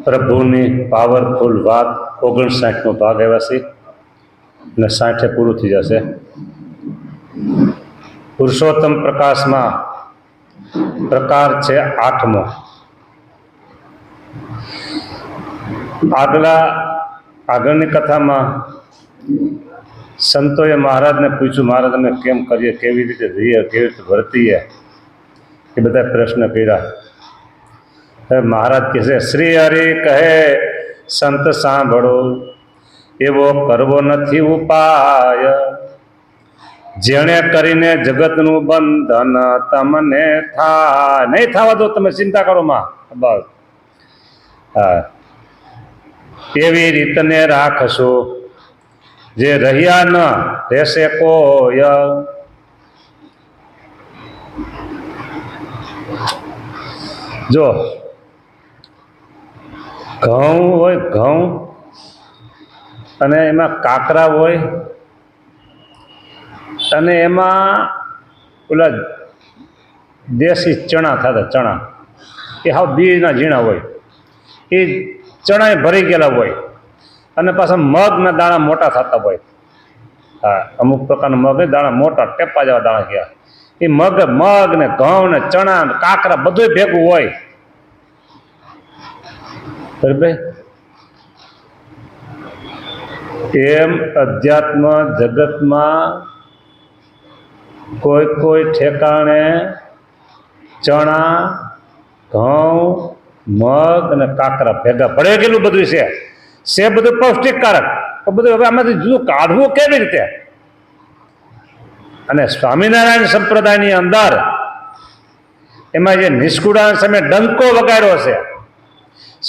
પ્રભુની પાવરફુલ વાત 59મો ભાગ આવ્યા છે અને 60 પૂરું થઈ જશે. પુરુષોત્તમ પ્રકાશમાં પ્રકાર છે 8મો. આગળની કથામાં સંતોએ મહારાજને પૂછ્યું, મહારાજ અમે કેમ કરીએ, કેવી રીતે રહીએ, કેવી રીતે વર્તીએ, એ બધા પ્રશ્ન કર્યા. મહારાજ કહે છે, શ્રી હરિ કહે સંત સાંભળો, એવો કરવો નથી ઉપાય, જેણે કરીને જગતનું બંધન તમને થાય. નહીં થવા દો, તમે ચિંતા કરો માં. બસ હા, એવી રીતને રાખશો, જે રહ્યા ન રહેશે કોઈ. જો ઘઉં હોય, ઘઉં અને એમાં કાકરા હોય, અને એમાં ઓલા દેશી ચણા થતા, ચણા એ હાવ બીજના ઝીણા હોય, એ ચણા ભરી ગયેલા હોય, અને પાછા મગના દાણા મોટા થતા હોય. હા, અમુક પ્રકારના મગ દાણા મોટા ટેપા જેવા દાણા ગયા. એ મગ ને ઘઉં ને ચણા ને કાકરા બધું ભેગું હોય. બરાબર? એમ અધ્યાત્મ જગતમાં કોઈ ઠેકાણે ચણા, ઘઉં, મગ અને કાકરા ભેગા ભળે ગયેલું બધું છે બધું પૌષ્ટિકકારક. બધું હવે આમાંથી જુદું કાઢવું કેવી રીતે? અને સ્વામિનારાયણ સંપ્રદાયની અંદર એમાં જે નિષ્કુળાનંદ સામે ડંકો વગાડ્યો છે,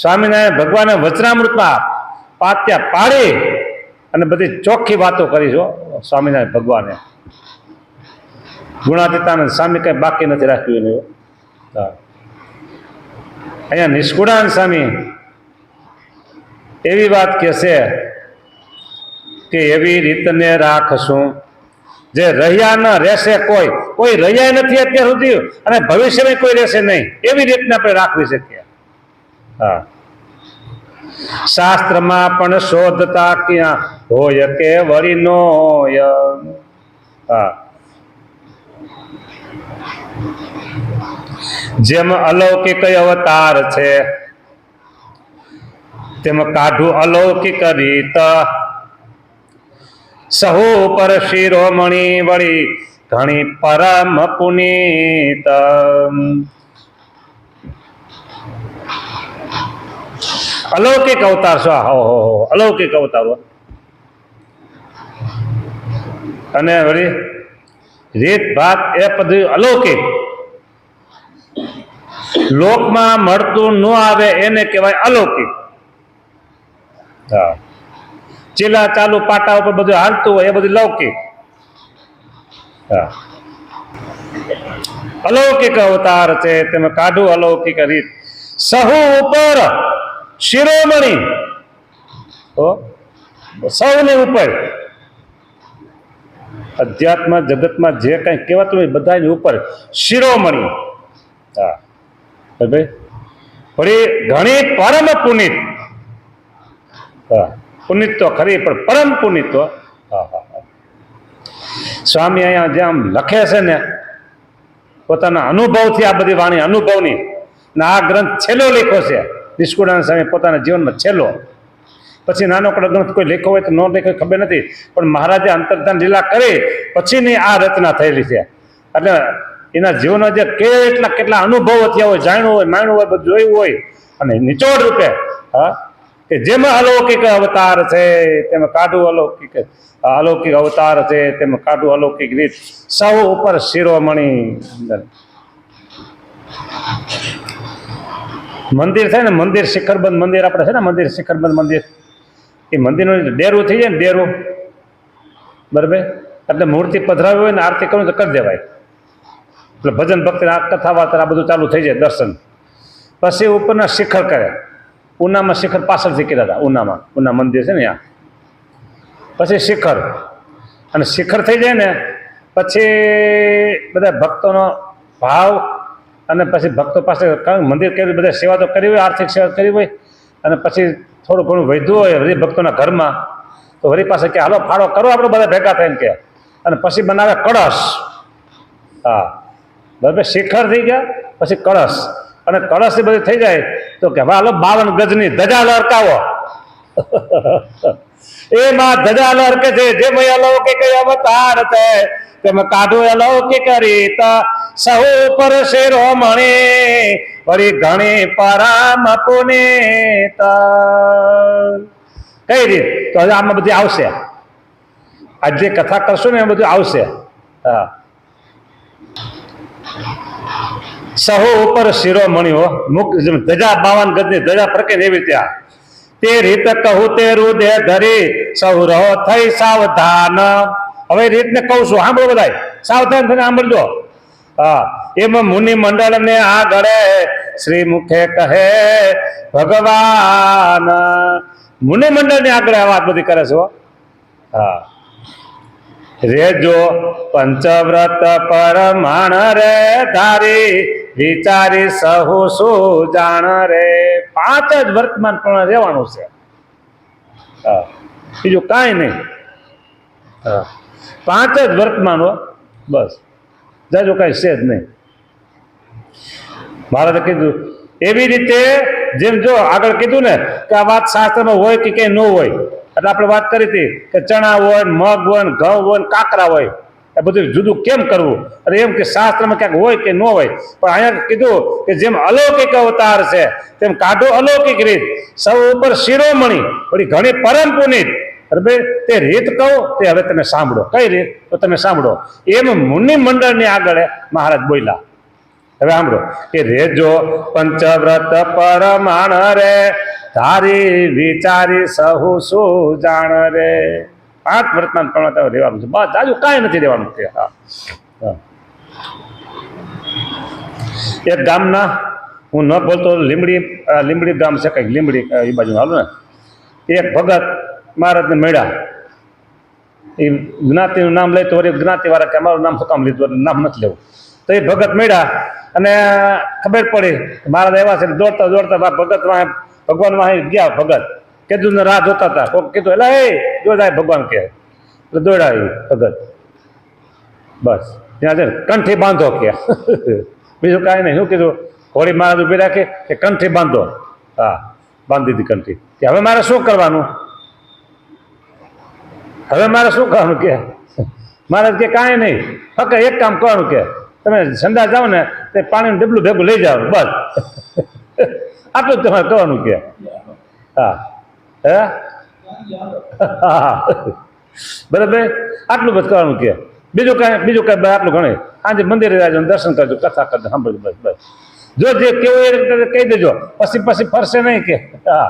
સ્વામિનારાયણ ભગવાને વચનામૃતમાં પાત્યા પાડી અને બધી ચોખ્ખી વાતો કરી છો. સ્વામિનારાયણ ભગવાને ગુણાતીતાનંદ સ્વામી કઈ બાકી નથી રાખ્યું એને. અહીંયા નિષ્કુળાનંદ સ્વામી એવી વાત કહે છે કે એવી રીતને રાખશું, જે રહ્યા ન રહેશે કોઈ રહ્યા નથી અત્યાર સુધી, અને ભવિષ્યમાં કોઈ રહેશે નહીં. એવી રીતને આપણે રાખવી શકીએ. હા, શાસ્ત્રમાં પણ શોધતા ક્યાં હોય કે વળી નો. હા, જેમ અલૌકિક અવતાર છે, તેમ કાઢું અલૌકિક રીત, સહુ પર શિરોમણી વળી ઘણી પરમ પુનીત. અલૌકિક અવતાર છો, અલૌકિક અવતારો. અને વળી રીત ભાત એ પદ્ધતિ અલૌકિક, લોકમાં મળતું ન આવે એને કહેવાય અલૌકિક. હા, ચીલા ચાલુ પાટા ઉપર બધું હાલતું હોય એ બધું લૌકિક. હા, અલૌકિક અવતાર છે, તેમાં કાઢું અલૌકિક રીત, સહુ ઉપર શિરોમણી, સૌની ઉપર. અધ્યાત્મ જગતમાં જે કઈ કહેવાતું હોય બધાની ઉપર શિરોમણી. હા, વળી ઘણી પરમ પુનિત. હા, પુનિત તો ખરી, પણ પરમ પુનિત તો. હા હા હા, સ્વામી અહીંયા જેમ લખે છે ને પોતાના અનુભવથી, આ બધી વાણી અનુભવની, ને આ ગ્રંથ છેલ્લો લખ્યો છે નિષ્કુળાનંદ સ્વામી પોતાના જીવનમાં છેલ્લો. પછી નાનકડો ગ્રંથ કોઈ લખ્યો હોય તો ન લખ્યો ખબર નથી, પણ મહારાજે અંતર્ધાન લીલા કરી પછીની આ રચના થયેલી છે. એટલે એના જીવનમાં જે કેટલા અનુભવો થયા હોય, જાણ્યું હોય, માણ્યું હોય, બધું જોયું હોય, અને નિચોડ રૂપે હા, કે જેમાં અલૌકિક અવતાર છે તેમાં કાઢું અલૌકિક, અલૌકિક અવતાર છે તેમાં કાઢું અલૌકિક રીત, સૌ ઉપર શિરોમણી. મંદિર થાય ને, મંદિર શિખરબંધ મંદિર આપણે છે ને, મંદિર શિખરબંધ મંદિર, એ મંદિરનું ડેરું થઈ જાય ને, ડેરું બરાબર, એટલે મૂર્તિ પધરાવી હોય ને આરતી કરવી તો કરી દેવાય. એટલે ભજન ભક્તિ આ કથા વાર્તા બધું ચાલુ થઈ જાય, દર્શન. પછી ઉપરના શિખર કરે. ઉનામાં શિખર પાછળથી કર્યા હતા, ઉના મંદિર છે ને ત્યાં. પછી શિખર, અને શિખર થઈ જાય ને પછી બધા ભક્તોનો ભાવ, અને પછી ભક્તો પાસે મંદિર કર્યું, બધા સેવા તો કરી હોય, આર્થિક સેવા કરી હોય, અને પછી થોડું ઘણું વધ્યું હોય હરિભક્તોના ઘરમાં તો વળી પાસે કે હાલો ફાળો કરો આપણે બધા ભેગા થઈને કે, અને પછી બનાવે કળશ. હા બરાબર, શિખર થઈ ગયા પછી કળશ, અને કળશ એ બધી થઈ જાય તો કે હાલો 52 ગજની ધજા લહેરાવો. એમાં ધજા લહેરકે છે જે ભાઈ અલૌકિક અવતાર છે તેમાં કાઢો અલૌકિક રીત સહુ પર શિરોમણી વળી ઘણી પરમ પુનીત. કઈ રીત? તો હવે આમાં બધી આવશે, આજ જે કથા કરશું ને એ બધું આવશે. હા, સહુ ઉપર શિરોમણીઓ મુક ધજા 52 ગજની ધજા ફરકે એવી ત્યાં તે રીત કહું તે રુદે ધરી સૌ રહો થઈ સાવધાન. હવે રીતને કહું છું, સાંભળો બધા, સાવધાન થઈને સાંભળજો. હા, એમાં મુનિ મંડળ ને આગળ શ્રી મુખે કહે ભગવાન. મુનિ મંડળ ને આગળ આ વાત બધી કરે છે. હા, રેજો પંચવ્રત પરમાણ રે ધારી વિચારી સહુ શું જાણ રે. 5 જ વર્તમાન પ્રમાણે રહેવાનું છે. હા, બીજું કાંઈ નહીં. હા, 5 જ વર્તમાન હો, બસ, જાજુ કાંઈ છે જ નહીં. મહારાજે કીધું એવી રીતે જેમ જો આગળ કીધું ને કે આ વાત શાસ્ત્રમાં હોય કે કંઈ ન હોય, એટલે આપણે વાત કરી હતી કે ચણા હોય, મગ હોય, ઘઉં હોય, કાકરા હોય, એ બધું જુદું કેમ કરવું? અને એમ કે શાસ્ત્રમાં ક્યાંક હોય કે ન હોય, પણ અહીંયા કીધું કે જેમ અલૌકિક અવતાર છે તેમ કાઢો અલૌકિક રીત સૌ ઉપર શિરોમણી વળી ઘણી પરમ પુનીત. અરે તે રીત કહું તે હવે તમે સાંભળો. કઈ રીત? તો તમે સાંભળો. એમ મુનિ મંડળની આગળ મહારાજ બોલ્યા. હવે સાંભળો કે રેજો પંચવ્રત પરમાણ રે ધારી વિચારી સહુ શું જાણ રે. 5 વર્તમાન પ્રમાણે રહેવાનું છે, બસ, જાજુ કાંઈ નથી રહેવાનું છે. હા, એક ગામના, હું ન બોલતો, લીંબડી ગામ છે કંઈક, લીંબડી એ બાજુ હાલો ને, એક ભગત મહારાજને મળ્યા. એ જ્ઞાતિનું નામ લઈ તો વળી જ્ઞાતિવાળા કે અમારું નામ શું કામ લીધું, એટલે નામ નથી લેવું. તો એ ભગત મળ્યા અને ખબર પડી મહારાજ એવા છે, દોડતા દોડતા ભગત ભગવાન વાહી ગયા. ભગત કીધું ને રાહ જોતા હતા, કોઈક કીધું એટલે એ દોડાય ભગવાન કે, એટલે દોડાય ભગત. બસ ત્યાં છે કંઠી બાંધો કે. બીજું કાંઈ નહીં. શું કીધું? ઘોડી મહારાજ ઉભી રાખી કે કંઠી બાંધો. હા, બાંધી દીધી કંઠી. કે હવે મારે શું કરવાનું? હવે મારે શું કરવાનું કે? મહારાજ કે કાંઈ નહીં, ફક્ત એક કામ કરવાનું કે તમે સંડા જાઓ ને તે પાણીનું ડબલું ભેગું લઈ જાઓ, બસ. આટલું જ તમારે કરવાનું કે. હા, હે, હા, બરાબર, આટલું બસ કરવાનું કે. બીજું કાંઈ આટલું ગણે. આજે મંદિરે જાજો, દર્શન કરજો, કથા કરજો, સાંભળજો, બસ બસ. જો જે કેવું એ રીતે કહી દેજો, પછી ફરશે નહીં કે. હા,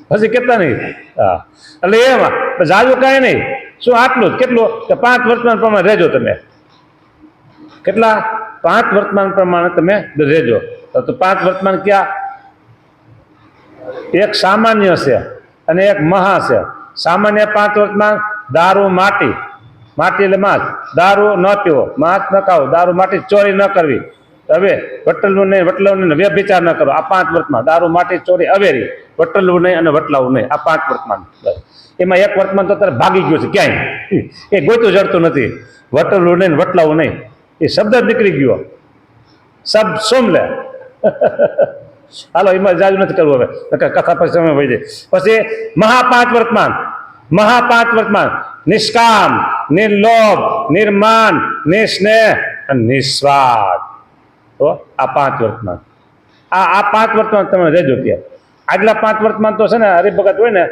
પછી કહેતા નહીં. હા, એટલે એમાં જાજુ કાંઈ નહીં. શું આટલું જ? કેટલું? કે 5 વર્તમાન પ્રમાણે રહેજો તમે. કેટલા? 5 વર્તમાન પ્રમાણે તમે રહેજો. તો 5 વર્તમાન ક્યાં? એક સામાન્ય છે અને એક મહા છે. સામાન્ય 5 વર્તમાન: દારૂ, માટી એટલે માંસ, દારૂ ન પીવો, માંસ ન ખાવો, દારૂ માટી ચોરી ન કરવી, હવે વટલવું નહીં, વટલાવું નહીં, વ્યભિચાર ન કરો. આ 5 વર્તમાન: દારૂ, માટી, ચોરી, અવેરી, વટલવું નહીં અને વટલાવું નહીં. આ 5 વર્તમાન. એમાં એક વર્તમાન તો અત્યારે ભાગી ગયું છે ક્યાંય, એ ગોતું જડતું નથી. વટલવું નહીં, વટલાવું નહીં, એ શબ્દ જ નીકળી ગયો. શબ્દ સોમ લે. હાલો, એમાં જાજુ નથી કરવું હવે, કથા પછી સમય વહી જાય. પછી મહા 5 વર્તમાન: નિષ્કામ, નિર્લોભ, નિર્માન, નિસ્નેહ અને નિસ્વાર્થ. તો આ 5 વર્તમાન. આ 5 વર્તમાન તમે રહેજો. ત્યાં આગલા 5 વર્તમાન તો છે ને હરિભગત હોય ને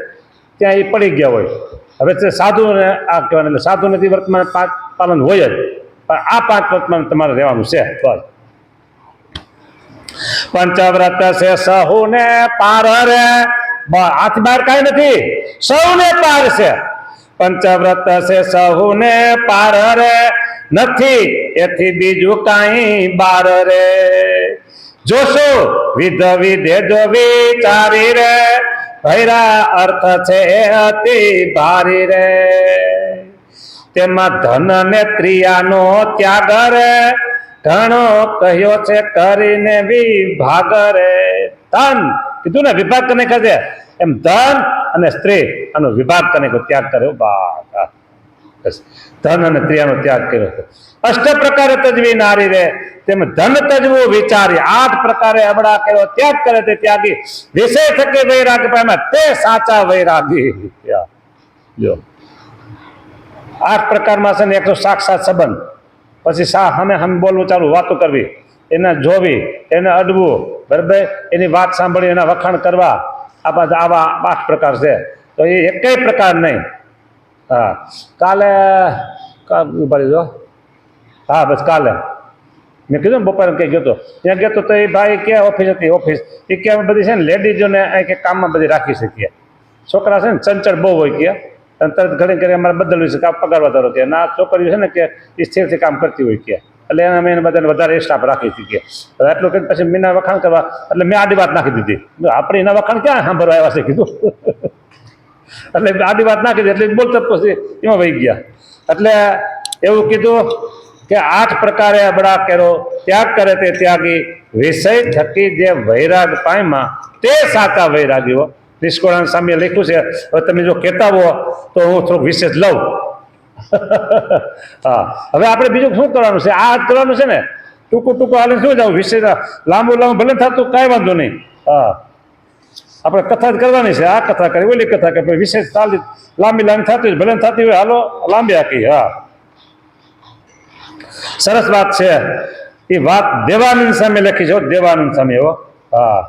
ત્યાં એ પડી ગયા હોય. હવે તે સાધુને આ કહેવાય, એટલે સાધુ નથી વર્તમાન 5 પાલન હોય જ, પણ આ 5 વર્તમાન તમારે રહેવાનું છે. બસ. પંચવ્રત છે સહુને પાર રે. હાથ બહાર કાંઈ નથી, સૌને પાર છે. પંચવ્રત છે સહુને પાર રે, નથી એથી બીજું કાંઈ બાર રે. જોશો વિધ વિધે જો વિચારી રે, ભૈરા અર્થ છે અતિ ભારી રે. તેમાં ધન ને ત્રિયાનો ત્યાગ રે, ઘણો કહ્યો છે કરીને વિભાગ રે. ધન કીધું ને વિભાગ કને કરે એમ ધન અને સ્ત્રી આનો વિભાગ કને ત્યાગ કર્યો. બસ ધન અને સ્ત્રીનો ત્યાગ કર્યો. અષ્ટ પ્રકારે તજવી નારી રે તેમ ધન તજવું વિચારી. 8 પ્રકારે અબડા કર્યો ત્યાગ કરે તે ત્યાગી. વિષય થકે વૈરાગ પામે તે સાચા વૈરાગી. જો 8 પ્રકારમાં છે ને એક તો સાક્ષાત સંબંધ, પછી સામે સામે બોલવું ચાલુ, વાતો કરવી, એને જોવી, એને અડવું, બરાબર, એની વાત સાંભળી એના વખાણ કરવા. આવા 8 પ્રકાર છે. તો એ એકેય પ્રકાર નહીં. હા કાલે જો હા બસ કાલે મેં કીધું ને બપોરે કંઈ ગયો ત્યાં ગયો તો એ ભાઈ કે ઓફિસ હતી, ઓફિસ એ કે અમે બધી છે ને લેડીઝોને અહીં કે કામમાં બધી રાખી શકીએ. છોકરા છે ને ચંચળ બહુ હોય કે તરત ઘણી ઘણી અમારે બદલવી છે કામ પગાર વધારો કે ના, છોકરીઓ છે ને કે એ સ્થિરથી કામ કરતી હોય કે એટલે અમે એને બધાને વધારે સ્ટાફ રાખી શકીએ. એટલું કરીને પછી મીના વખાણ કરવા એટલે મેં આડી વાત નાખી દીધી. આપણે એના વખાણ ક્યાં સાંભળવા આવ્યા છે કીધું. એટલે આડી વાત નાખી દીધી એટલે બોલતા પછી એમાં વહી ગયા. એટલે એવું કીધું કે 8 પ્રકારે અબડા કેરો ત્યાગ કરે તે ત્યાગી. વિષય થકી જે વૈરાગ પામ્યા તે સાચા વૈરાગીઓ. નિષ્કોળાન સામે લખ્યું છે. હવે તમે જો કહેતા હો તો હું થોડુંક વિશેષ લઉં. હા હવે આપણે બીજું શું કરવાનું છે? આ કરવાનું છે ને ટૂંકું ટૂંકું હાલે શું જવું, વિશેષ લાંબુ લાંબુ ભલે થતું કાંઈ વાંધો નહીં. હા આપણે કથા જ કરવાની છે. આ કથા કરી, ઓલી કથા કરી, વિશેષ ચાલી લાંબી લાંબી થતી ભલે થતી હોય હાલો લાંબી આખી. હા સરસ વાત છે. એ વાત દેવાનંદ સામે લખી છે, દેવાનંદ સામે. એવો હા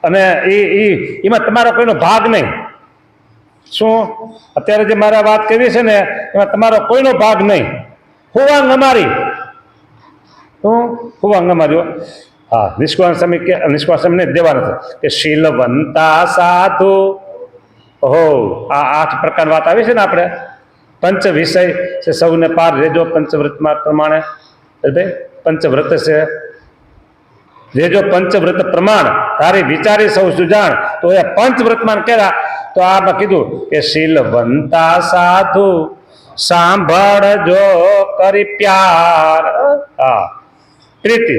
અને એમાં તમારો કોઈનો ભાગ નહીં. શું અત્યારે જે મારા વાત કરી છે ને એમાં તમારો કોઈનો ભાગ નહીં. હુવાંગ અમારી, શું હુવાંગ અમારી. હા નિષ્કાળ સ્વામી કે નિષ્કાળ સ્વામી ને દેવાનંદ કે શીલવંતા સાધુ. ઓહો આ 8 પ્રકારની વાત આવી છે ને આપણે. પંચ વિષય છે સૌને પાર રેજો પંચવ્રતમાં પ્રમાણે. પંચવ્રત છે રેજો પંચવ્રત પ્રમાણ તારી વિચારી સૌ સુજાણ. તો એ પંચવ્રતમાં કર્યા તો આમાં કીધું કે શીલવંતા સાધુ સાંભળજો કરી પ્યાર. હા પ્રીતિ.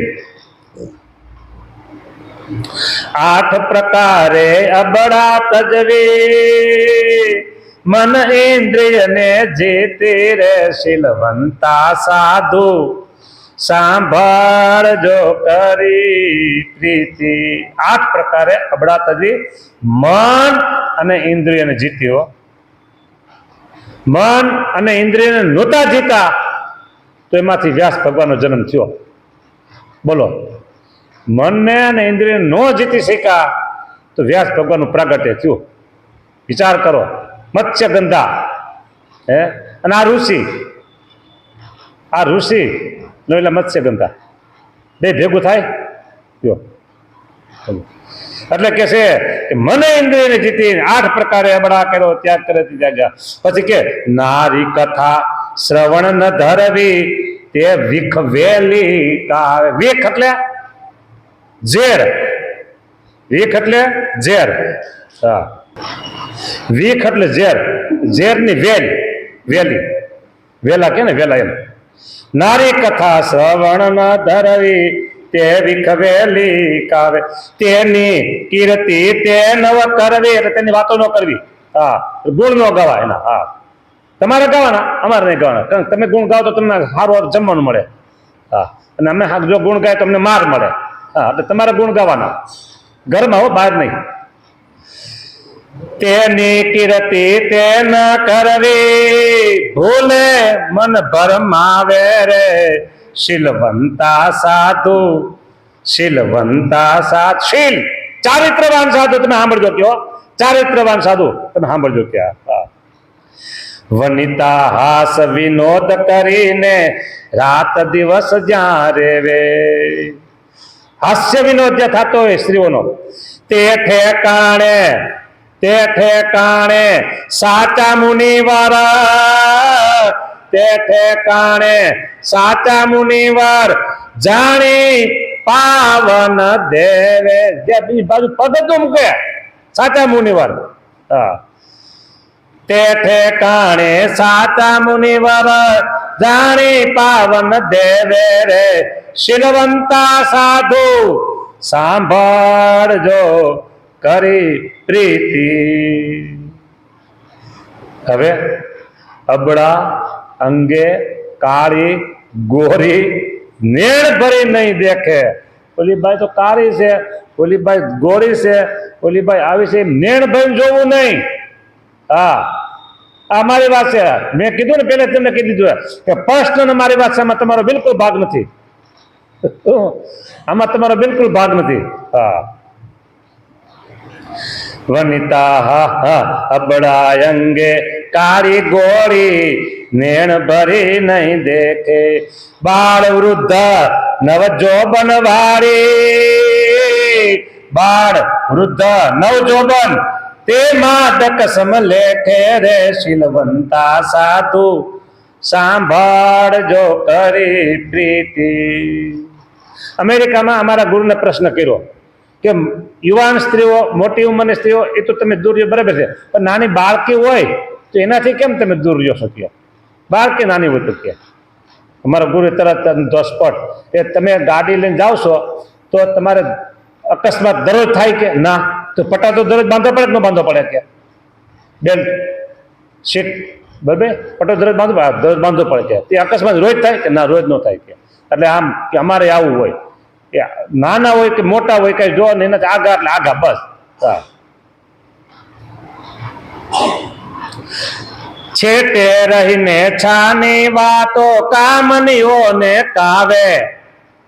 8 પ્રકારે અબડા તજવી મન ઇન્દ્રિય ને જીતી રે. શીલવંતા સાધુ સાંભળજો કરી પ્રીતિ. 8 પ્રકારે અબડા તજવી મન અને ઇન્દ્રિયને જીત્યો. મન અને ઇન્દ્રિયને નહોતા જીતા તો એમાંથી વ્યાસ ભગવાનનો જન્મ થયો. બોલો મનને અને ઇન્દ્રિયને ન જીતી શક્યા તો વ્યાસ ભગવાનનું પ્રાગટ્ય થયું. વિચાર કરો. મત્સ્ય ગંધા હે અને આ ઋષિ નો એટલે મત્સ્ય ગંધા બે ભેગું થાય જો. એટલે કે છે કે મને ઇન્દ્રિયને જીતી 8 પ્રકારે અબડા કર્યો ત્યાગ કરે ત્યાગ્યા. પછી કે નારી કથા શ્રવણ ન ધરવી તે વિખ વેલી કાવે. વિખ એટલે ઝેર, વિખ એટલે ઝેર. હા વિખ એટલે ઝેર, ઝેરની વેલી વેલા કે ને વેલા એમ. નારી કથા શ્રવણ ન ધરવી તે વિખ વેલી કાવે. તેની કીર્તિ તે નવ કરવી એટલે તેની વાતો ન કરવી. હા ગુણ ન ગાવા એના. હા તમારે ગાવાના, અમારે નહીં ગાવાના. કારણ તમે ગુણ ગાઓ તો તમને સારું જમવાનું મળે. હા અને અમે જો ગુણ ગાય તો અમને માર મળે. હા એટલે તમારે ગુણ ગાવાના ઘરમાં હો, બહાર નહીં. તેની કીર્તિ તે ન કરવી ભૂલે મન ભરમાવે રે. શીલવંતા સાધુ શીલવંતા સાધુ. શીલ ચારિત્રવાન સાધુ તમે સાંભળજો કયો. ચારિત્રવાન સાધુ તમે સાંભળજો ક્યાં. વનિતા હાસ વિનોદ કરીને રાત દિવસ જ્યાં રેવે. હાસ્ય વિનોદ જ્યાં થતો હોય સ્ત્રીઓનો તે ઠેકાણે સાચા મુનિવાર. તે ઠેકાણે સાચા મુનિવાર જાણી પાવન દેવે. જે બીજી બાજુ પગ તો મૂકે સાચા મુનિવાર. હા તે ઠેકાણે સાચા મુનિવાર જાણી પાવન દેવે રે. શીલવંતા સાધુ સાંભળજો કરી પ્રીતિ. હવે અબળા અંગે કાળી ગોરી નેણ ભરી નહીં દેખે. ઓલી બાઈ તો કાળી છે, ઓલી બાઈ ગોરી છે, ઓલી બાઈ આવી છે, નેણ ભરી જોવું નહીં. હા, આ મારી વાત છે. મેં કીધું ને પહેલા તમને કીધું કે પ્રશ્ન મારી વાત છે, આમાં તમારો બિલકુલ ભાગ નથી. આમાં તમારો બિલકુલ ભાગ નથી. હા, વનિતા હા અબડા અંગે કાળી ગોળી નેણ ભરી નહીં દેખે. બાળ વૃદ્ધ નવ જોબન વાળી, બાળ વૃદ્ધ નવ જોબન તે માદક સમ લેખે રે. શીલવંતા સાધુ સાંભળજો કરી પ્રીતિ. અમેરિકામાં અમારા ગુરુને પ્રશ્ન કર્યો કે યુવાન સ્ત્રીઓ, મોટી ઉંમરની સ્ત્રીઓ એ તો તમે દૂર રહ્યો બરાબર છે, પણ નાની બાળકી હોય તો એનાથી કેમ તમે દૂર રહ્યો શકો? બાળકી નાની હોય તો કે અમારા ગુરુ તરત સ્પોટ કે તમે ગાડી લઈને જાઓ છો તો તમારે અકસ્માત દરરોજ થાય કે ના? તો પટ્ટા તો દરરોજ બાંધવો પડે કે ન બાંધવો પડે? કે બેલ્ટ સીટ બરાબર પટ્ટો દરરોજ બાંધવો પડે કે તે અકસ્માત રોજ થાય કે ના? રોજ ન થાય કે. એટલે આમ કે અમારે આવું હોય કે નાના હોય કે મોટા હોય કઈ જો ને એનાથી આગા એટલે આગા બસ. હા, છેટે રહીને છાની વાતો કામનીઓને કાવે.